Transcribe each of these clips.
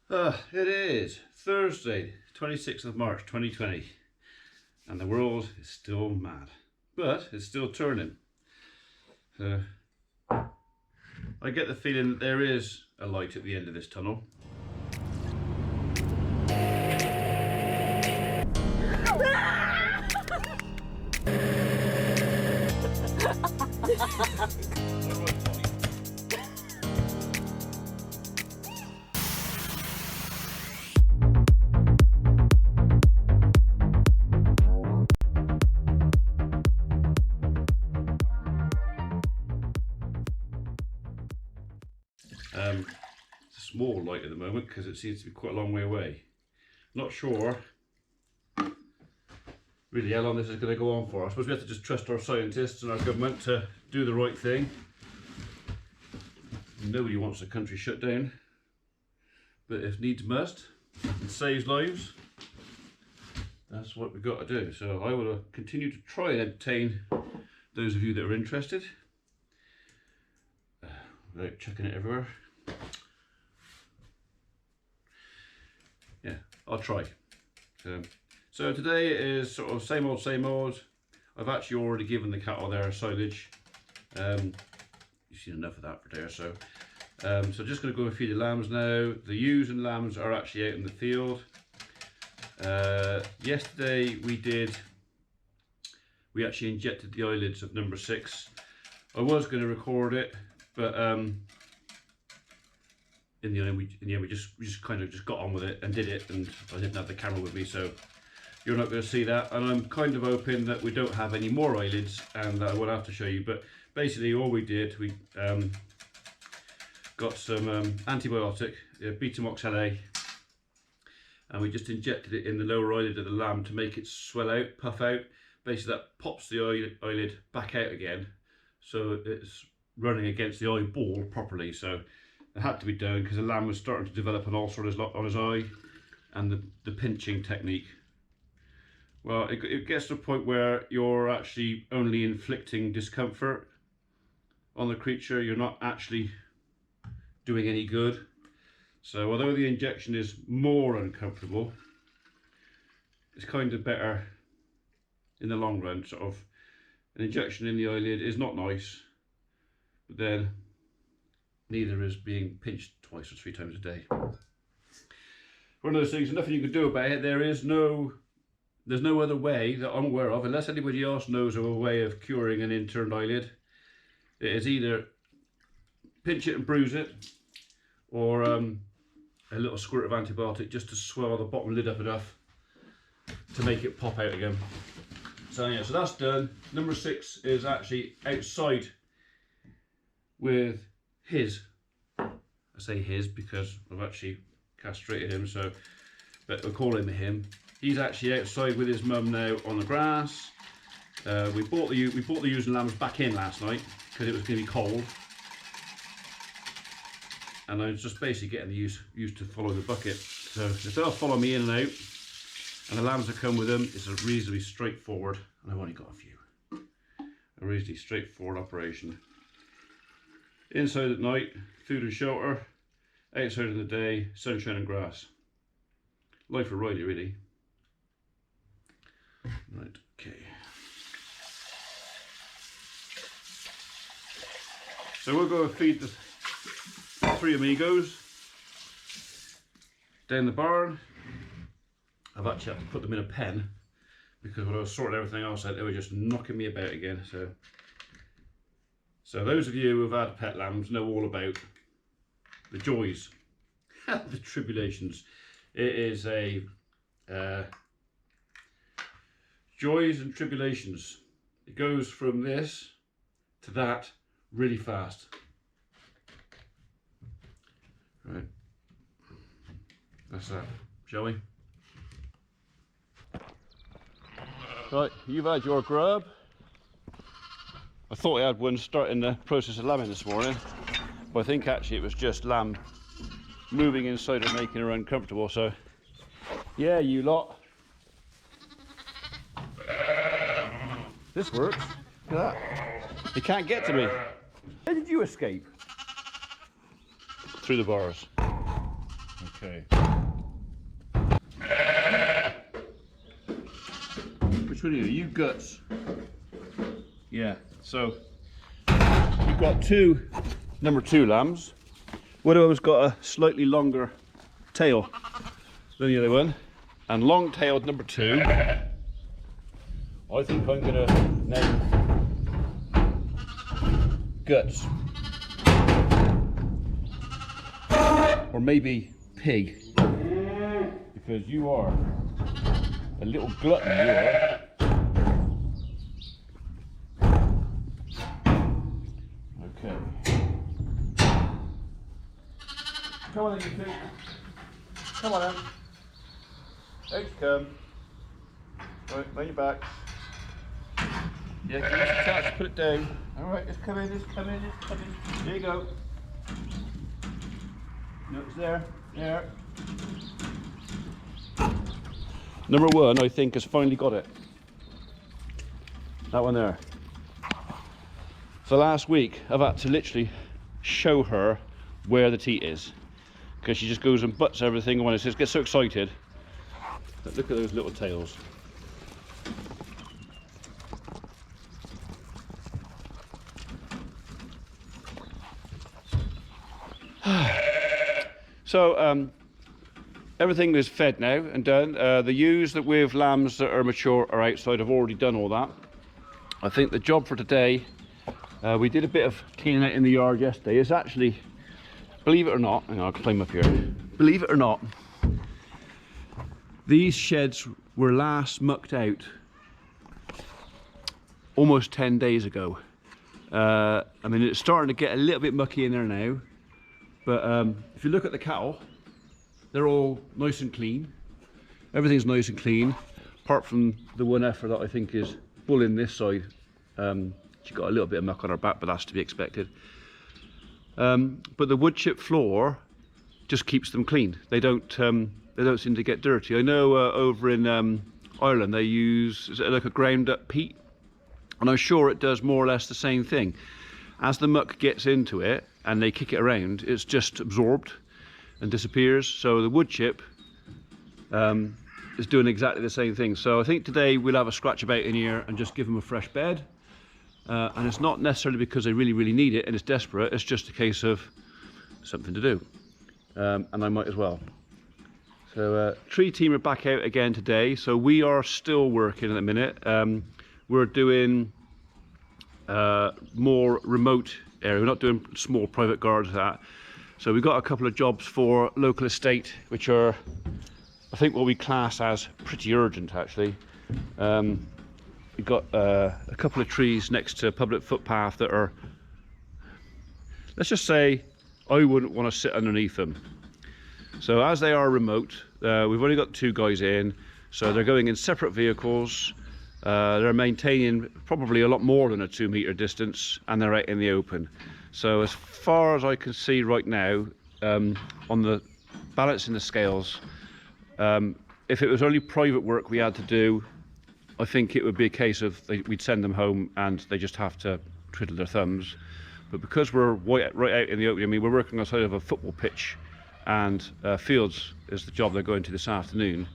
It is Thursday, 26th of March 2020, and the world is still mad, but it's still turning. I get the feeling that there is a light at the end of this tunnel. It's a small light at the moment because it seems to be quite a long way away. Not sure really how long this is going to go on for. I suppose we have to just trust our scientists and our government to do the right thing. Nobody wants the country shut down, but if needs must, it saves lives. That's what we've got to do. So I will continue to try and entertain those of you that are interested without chucking it everywhere. Yeah, I'll try. So today is sort of same old, same old. I've actually already given the cattle their silage. You've seen enough of that for a day or so. So just going to go and feed the lambs now. The ewes and lambs are actually out in the field. Yesterday we actually injected the eyelids of number 6. I was going to record it, but in the end we just kind of got on with it and did it, and I didn't have the camera with me, so you're not going to see that. And I'm kind of hoping that we don't have any more eyelids and that I won't have to show you. But basically all we did, we got some antibiotic, beta-mox LA, and we just injected it in the lower eyelid of the lamb to make it swell out, puff out. Basically that pops the eyelid back out again, so it's running against the eyeball properly. So it had to be done because the lamb was starting to develop an ulcer on his eye, and the pinching technique. Well, it gets to a point where you're actually only inflicting discomfort on the creature. You're not actually doing any good. So although the injection is more uncomfortable, it's kind of better in the long run. Sort of an injection in the eyelid is not nice, but then neither is being pinched 2 or 3 times a day. One of those things, nothing you can do about it. There's no other way that I'm aware of, unless anybody else knows of a way of curing an inturned eyelid. It is either pinch it and bruise it, or a little squirt of antibiotic just to swell the bottom lid up enough to make it pop out again. So yeah, so that's done. Number 6 is actually outside with his. I say his because I've actually castrated him, so but we'll call him him. He's actually outside with his mum now on the grass. We brought the ewes and lambs back in last night because it was going to be cold, and I was just basically getting the ewes to follow the bucket. So if they'll follow me in and out, and the lambs that come with them, it's a reasonably straightforward, and I've only got a few. A reasonably straightforward operation. Inside at night, food and shelter. Outside in the day, sunshine and grass. Life of Riley, really. Right, okay. So we'll go and feed the 3 amigos down the barn. I've actually had to put them in a pen because when I was sorting everything else out, they were just knocking me about again. So those of you who have had pet lambs know all about the joys, the tribulations. It is a joys and tribulations. It goes from this to that really fast. Right, that's that. Shall we? Right, you've had your grub. I thought I had one starting the process of lambing this morning, but I think actually it was just lamb moving inside and making her uncomfortable. So yeah, you lot, this works. Look at that. He can't get to me. How did you escape? Through the bars. Okay. Which one are you? You guts. Yeah. So we've got two number 2 lambs. One of them's got a slightly longer tail than the other one, and long-tailed number 2. I think I'm gonna name Guts, or maybe Pig, because you are a little glutton, you are. Okay. Come on then, you two. Come on then. Out you come. Right, lay your back. Yeah, give us a touch, put it down. Alright, just come in, just come in, just come in. There you go. No, it's there. There. Number 1, I think, has finally got it. That one there. So last week, I've had to literally show her where the teat is, because she just goes and butts everything when it just gets so excited. But look at those little tails. So everything is fed now and done. The ewes that with lambs that are mature are outside. I've already done all that. I think the job for today, we did a bit of cleaning out in the yard yesterday. It's actually, believe it or not, hang on, I'll climb up here. Believe it or not, these sheds were last mucked out almost 10 days ago. I mean, it's starting to get a little bit mucky in there now, but if you look at the cattle, they're all nice and clean. Everything's nice and clean, apart from the one heifer that I think is bulling this side. She got a little bit of muck on her back, but that's to be expected. But the wood chip floor just keeps them clean. They don't seem to get dirty. I know over in Ireland they use, is it like a ground up peat? And I'm sure it does more or less the same thing. As the muck gets into it and they kick it around, it's just absorbed and disappears. So the wood chip is doing exactly the same thing. So I think today we'll have a scratch about in here and just give them a fresh bed. And it's not necessarily because they really, really need it and it's desperate. It's just a case of something to do. And I might as well. So tree team are back out again today. So we are still working at the minute. We're doing more remote area. We're not doing small private gardens like that. So we've got a couple of jobs for local estate, which are, I think, what we class as pretty urgent actually. We've got a couple of trees next to a public footpath that are, let's just say, I wouldn't want to sit underneath them. So as they are remote, we've only got 2 guys in, so they're going in separate vehicles. They're maintaining probably a lot more than a 2 metre distance, and they're out in the open. So as far as I can see right now, on the balance in the scales, if it was only private work we had to do, I think it would be a case of we'd send them home and they just have to twiddle their thumbs. But because we're right out in the open, I mean, we're working on the side of a football pitch, and fields is the job they're going to this afternoon.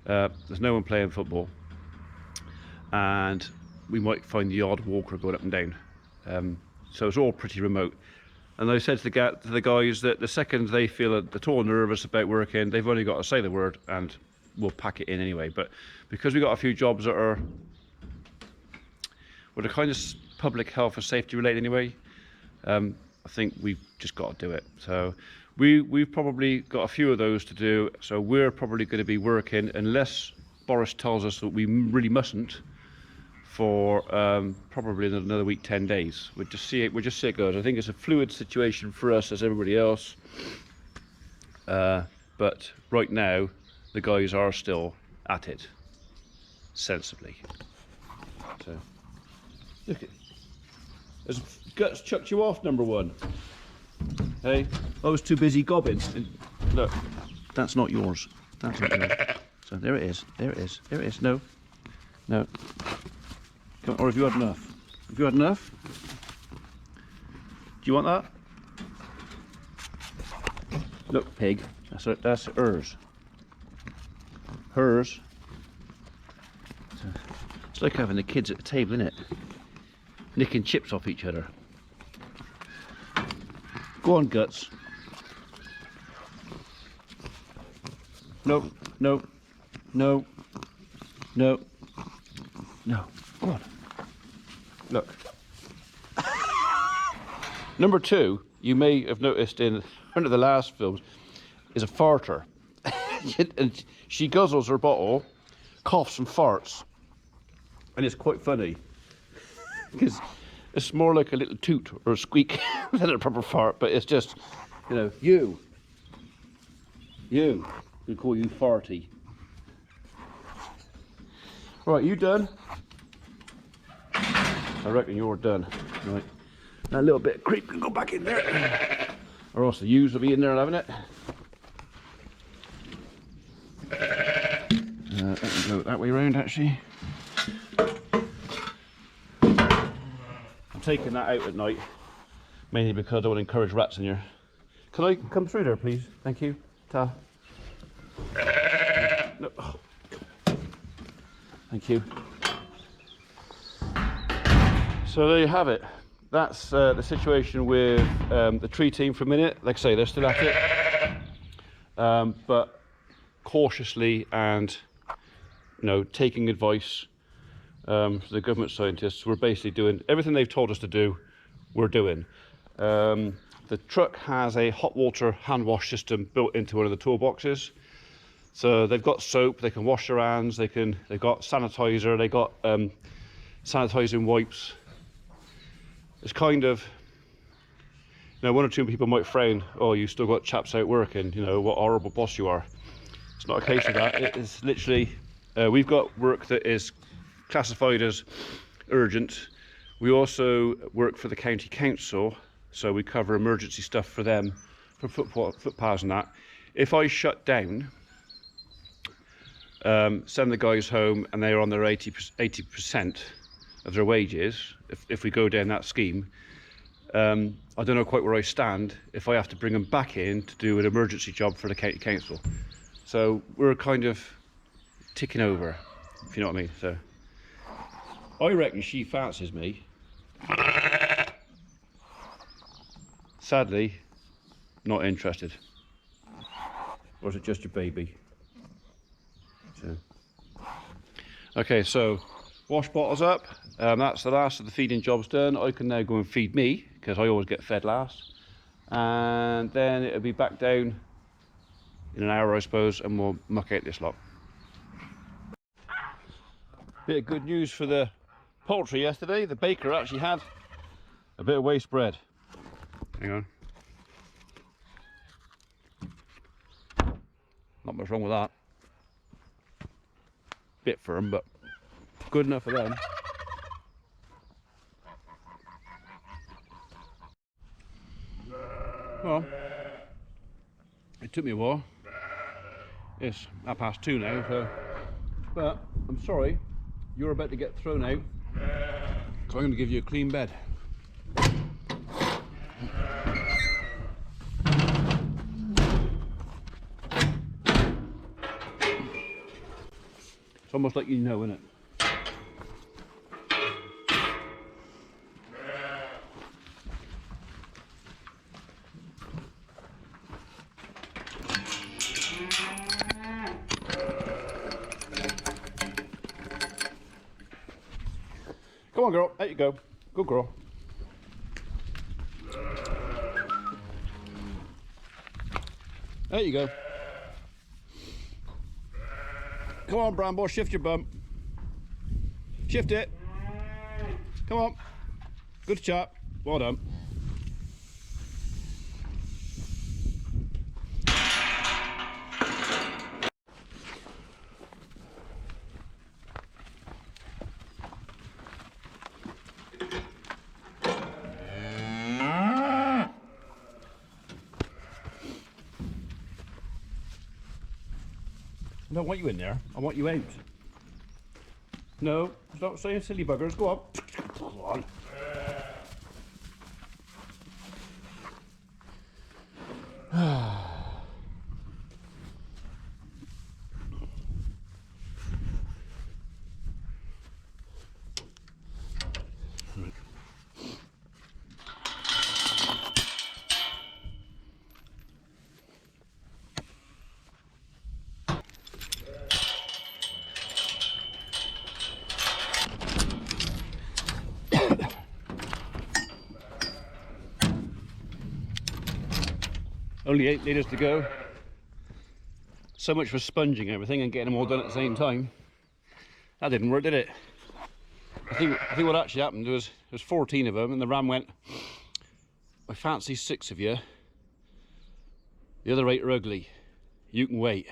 There's no one playing football, and we might find the odd walker going up and down. So it's all pretty remote. And I said to the guys that the second they feel at all nervous about working, they've only got to say the word and we'll pack it in anyway. But because we've got a few jobs that are, well, they're kind of public health and safety related anyway, I think we've just got to do it. So we've probably got a few of those to do. So we're probably going to be working, unless Boris tells us that we really mustn't, for probably another week, 10 days. We'll just see how it goes. I think it's a fluid situation for us as everybody else. But right now, the guys are still at it, sensibly. So, look at, has Guts chucked you off, number 1? Hey, I was too busy gobbing. Look, that's not yours. That's not yours. So there it is. There it is. There it is. No, no. Come on, or have you had enough? Have you had enough? Do you want that? Look, pig. That's hers. Hers. It's like having the kids at the table, isn't it? Nicking chips off each other. Go on, Guts. No, no, no, no, no. Go on. Look. Number 2, you may have noticed in one of the last films, is a farter. And she guzzles her bottle, coughs and farts. And it's quite funny. Because it's more like a little toot or a squeak than a proper fart, but it's just, you know, we call you farty. Right, you done? I reckon you're done. Right, that little bit of creep can go back in there, or else the ewes will be in there having it. Let me go that way round actually. I'm taking that out at night, mainly because I don't want to encourage rats in here. Can I come through there, please? Thank you. Ta. No. Oh. Thank you. So there you have it. That's the situation with the tree team for a minute. Like I say, they're still at it, but cautiously and, you know, taking advice from the government scientists. We're basically doing everything they've told us to do. We're doing. The truck has a hot water hand wash system built into one of the toolboxes. So they've got soap, they can wash their hands, they've got sanitizer, they got sanitizing wipes. It's kind of, you know, one or two people might frown, oh, you still got chaps out working, you know, what horrible boss you are. It's not a case of that. It is literally, we've got work that is classified as urgent. We also work for the county council, so we cover emergency stuff for them, for footpaths and that. If I shut down, send the guys home and they're on their 80% of their wages, if we go down that scheme, I don't know quite where I stand if I have to bring them back in to do an emergency job for the county council. So we're kind of ticking over, if you know what I mean. So I reckon she fancies me. Sadly, not interested. Or is it just your baby? So. Okay, so wash bottles up. That's the last of the feeding jobs done. I can now go and feed me, because I always get fed last. And then it'll be back down in an hour, I suppose, and we'll muck out this lot. Bit of good news for the poultry yesterday. The baker actually had a bit of waste bread. Hang on. Not much wrong with that. Bit firm, but good enough for them. Well, it took me a while. It's 2:30 now, so. But I'm sorry, you're about to get thrown out. So I'm going to give you a clean bed. It's almost like you know, isn't it? Come on, girl. Out you go. Good girl. There you go. Come on, brown boy, shift your bum. Shift it. Come on. Good chap. Well done. I don't want you in there. I want you out. No, stop saying silly buggers. Go on. Go on. Only 8 litres to go. So much for sponging everything and getting them all done at the same time. That didn't work, did it? I think what actually happened was there was 14 of them, and the ram went, I fancy 6 of you. The other 8 are ugly. You can wait.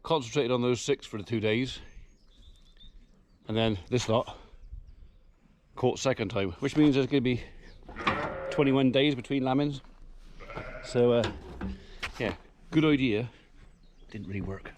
Concentrated on those 6 for the 2 days, and then this lot caught second time, which means there's going to be 21 days between lambings. So yeah, good idea. Didn't really work.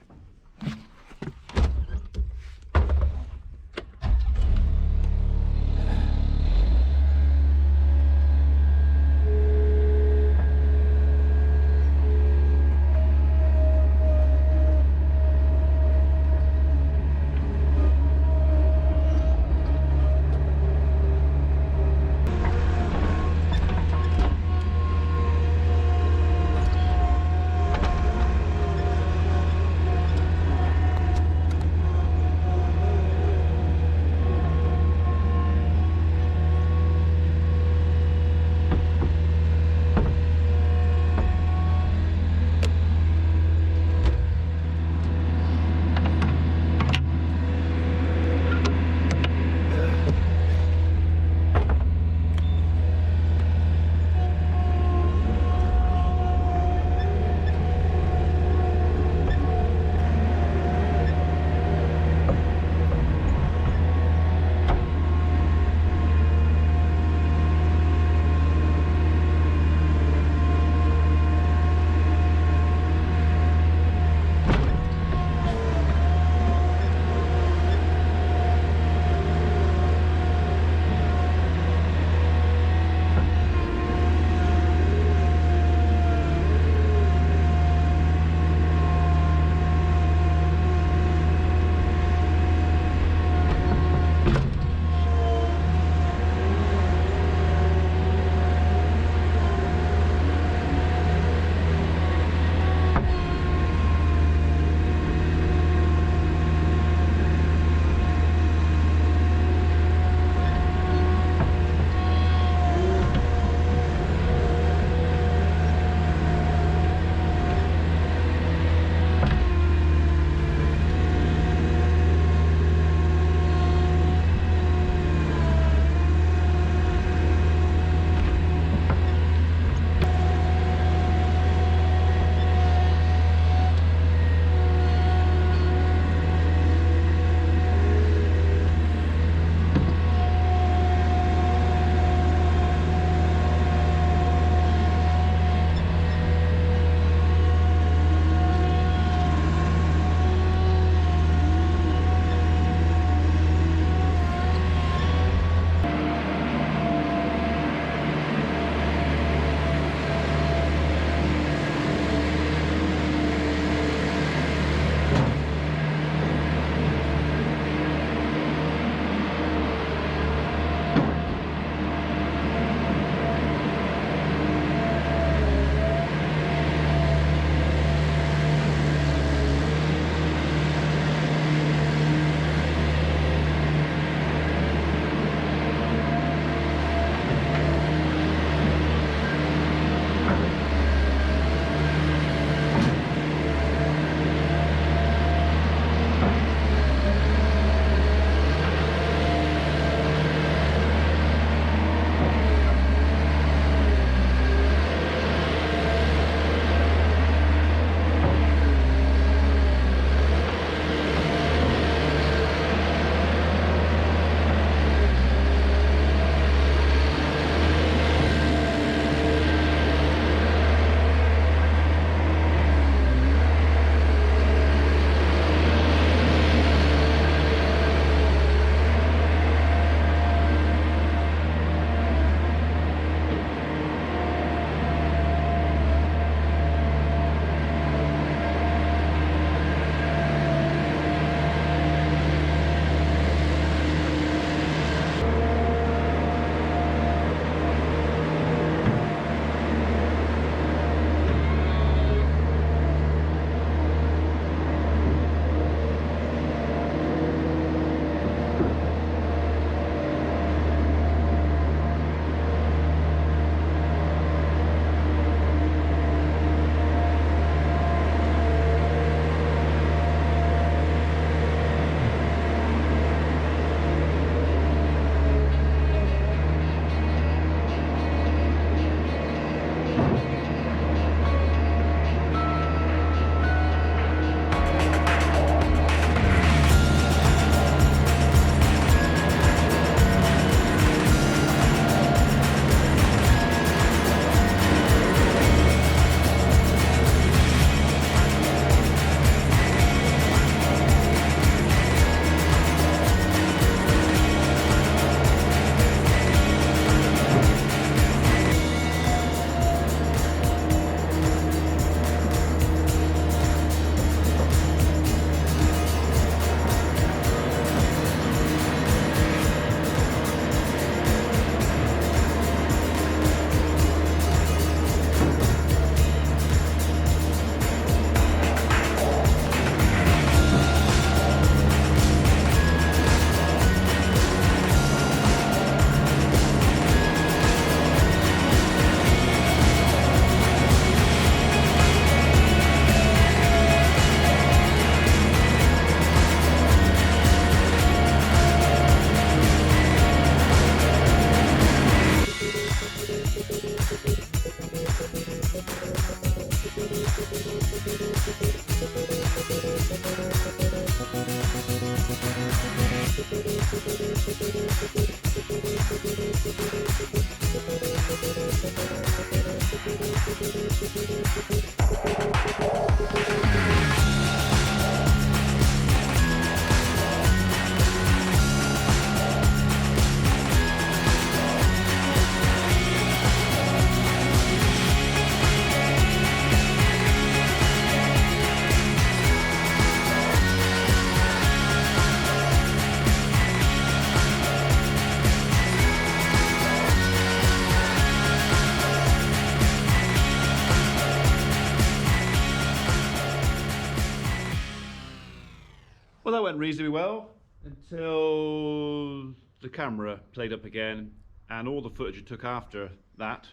Well, that went reasonably well until the camera played up again, and all the footage it took after that,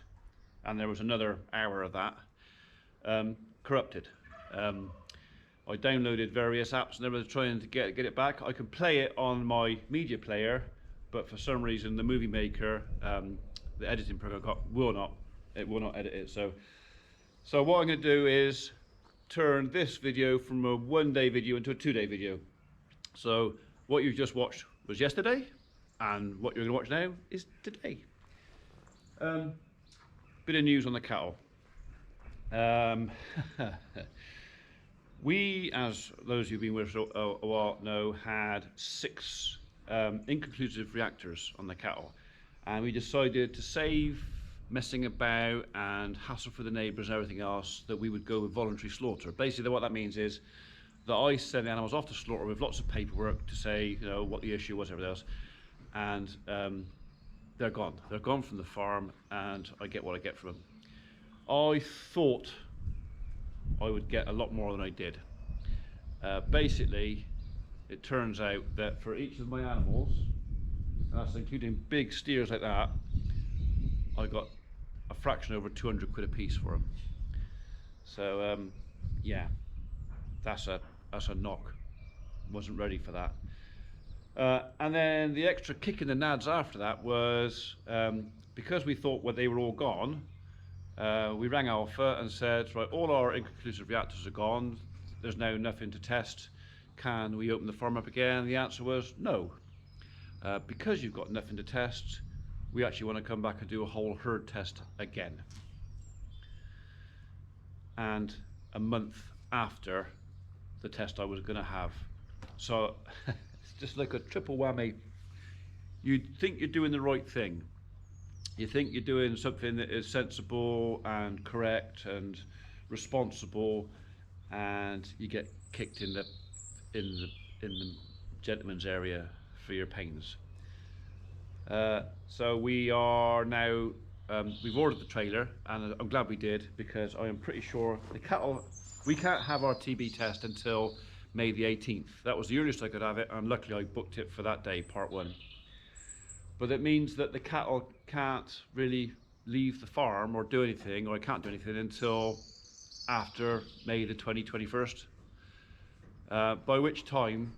and there was another hour of that, corrupted. I downloaded various apps and everything trying to get it back. I can play it on my media player, but for some reason the movie maker, the editing program will not edit it. So what I'm going to do is turn this video from a 1-day video into a 2-day video. So what you've just watched was yesterday, and what you're going to watch now is today. Bit of news on the cattle. We, as those who've been with us a while know, had 6 inconclusive reactors on the cattle, and we decided to save messing about and hassle for the neighbours and everything else, that we would go with voluntary slaughter. Basically what that means is that I send the animals off to slaughter with lots of paperwork to say, you know, what the issue was, everything else, and they're gone. They're gone from the farm, and I get what I get from them. I thought I would get a lot more than I did. Basically, it turns out that for each of my animals, and that's including big steers like that, I got a fraction over 200 quid a piece for them. So yeah, that's a knock. Wasn't ready for that. And then the extra kick in the nads after that was, because we thought they were all gone, we rang Alpha and said, right, all our inconclusive reactors are gone, there's now nothing to test, can we open the farm up again? The answer was no. Because you've got nothing to test, we actually want to come back and do a whole herd test again. And a month after the test I was going to have. So it's just like a triple whammy. You think you're doing the right thing. You think you're doing something that is sensible and correct and responsible, and you get kicked in the gentleman's area for your pains. So we are now, we've ordered the trailer, and I'm glad we did, because I am pretty sure the cattle, we can't have our TB test until May the 18th. That was the earliest I could have it, and luckily I booked it for that day, part 1. But it means that the cattle can't really leave the farm or do anything, or I can't do anything until after May the 21st, by which time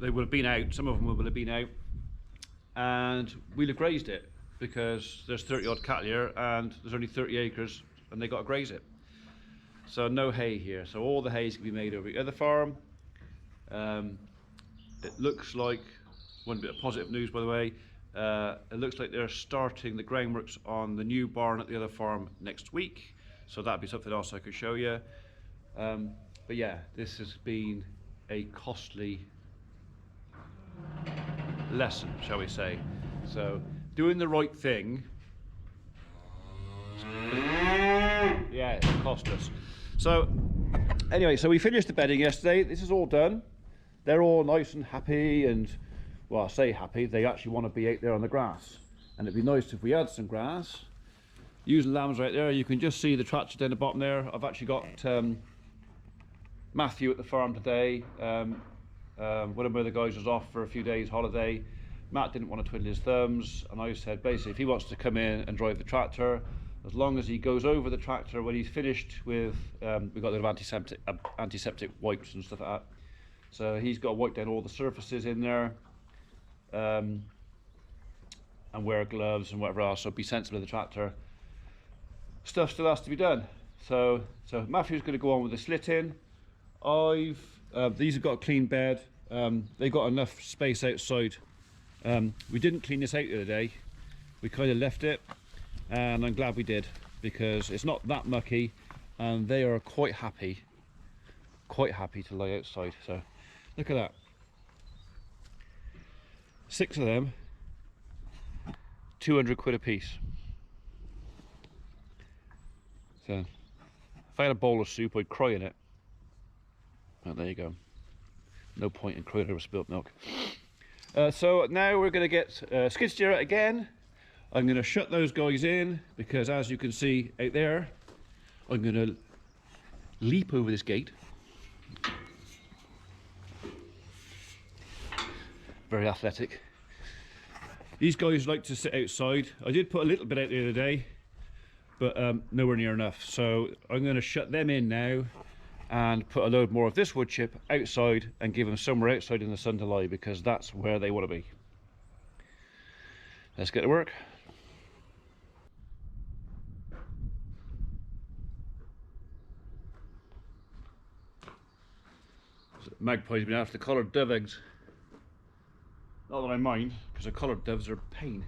they will have been out, some of them will have been out, and we'll have grazed it, because there's 30 odd cattle here and there's only 30 acres and they got to graze it. So no hay here, so all the hay can be made over at the other farm. It looks like, one bit of positive news by the way, it looks like they're starting the groundworks on the new barn at the other farm next week, so that'd be something else I could show you. But yeah, this has been a costly lesson, shall we say. So doing the right thing, yeah, it cost us. So anyway, so we finished the bedding yesterday. This is all done. They're all nice and happy, and well, I say happy, they actually want to be out there on the grass, and it'd be nice if we had some grass. Using lambs right there, you can just see the tractor down the bottom there. I've actually got Matthew at the farm today. One of my other guys was off for a few days holiday. Matt didn't want to twiddle his thumbs, and I said basically if he wants to come in and drive the tractor, as long as he goes over the tractor when he's finished with, we've got a little antiseptic wipes and stuff like that. So he's got to wipe down all the surfaces in there, and wear gloves and whatever else, so be sensible of the tractor. Stuff still has to be done. So Matthew's going to go on with the slitting. These have got a clean bed. They've got enough space outside We didn't clean this out the other day. We kind of left it, and I'm glad we did, because it's not that mucky and they are quite happy to lie outside. So look at that, 6 of them, 200 quid a piece. So if I had a bowl of soup, I'd cry in it. Oh, there you go. No point in crying over spilt milk. So now we're going to get skid steer out again. I'm going to shut those guys in, because as you can see out there, I'm going to leap over this gate. Very athletic. These guys like to sit outside. I did put a little bit out the other day, but nowhere near enough. So I'm going to shut them in now and put a load more of this wood chip outside and give them somewhere outside in the sun to lie, because that's where they want to be. Let's get to work. Magpie's been after the collared dove eggs. Not that I mind, because the collared doves are a pain.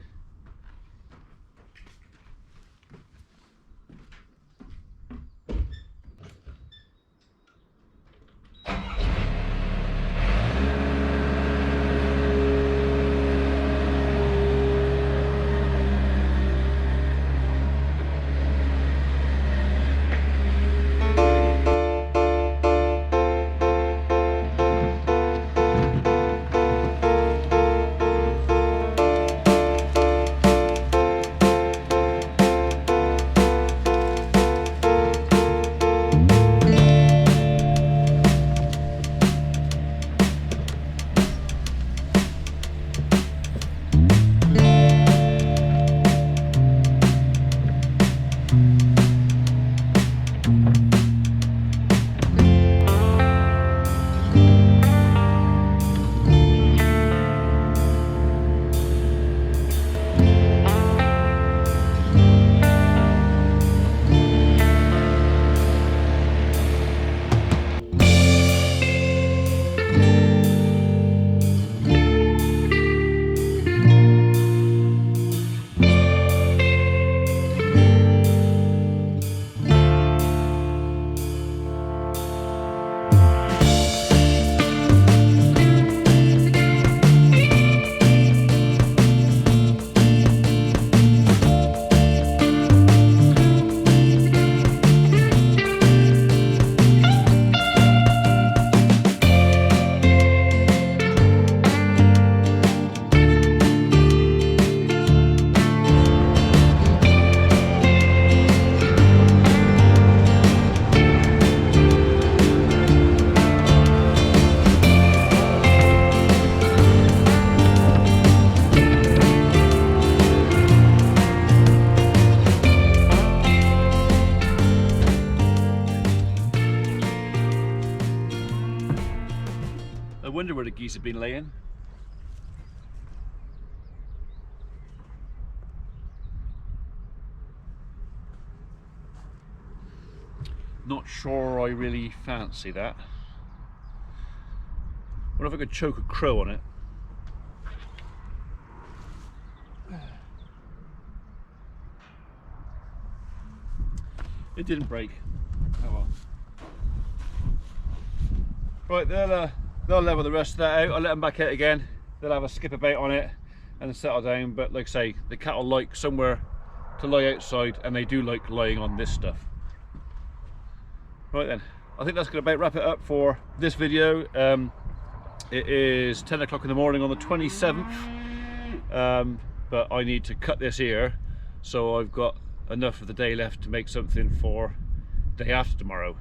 I wonder where the geese have been laying. Not sure I really fancy that. Wonder if I could choke a crow on it. It didn't break. Oh well. Right, they'll level the rest of that out. I'll let them back out again. They'll have a skip about on it and then settle down. But like I say, the cattle like somewhere to lie outside, and they do like lying on this stuff. Right then, I think that's going to about wrap it up for this video. It is 10 o'clock in the morning on the 27th, but I need to cut this here, so I've got enough of the day left to make something for day after tomorrow,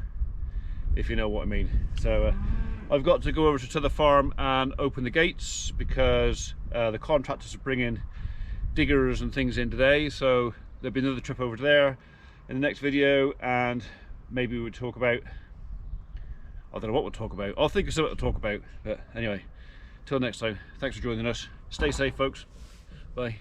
if you know what I mean. So I've got to go over to the farm and open the gates, because the contractors are bringing diggers and things in today, so there'll be another trip over there in the next video, and maybe we'll talk about, I don't know what we'll talk about. I'll think of something to talk about. But anyway, till next time, thanks for joining us. Stay safe, folks. Bye.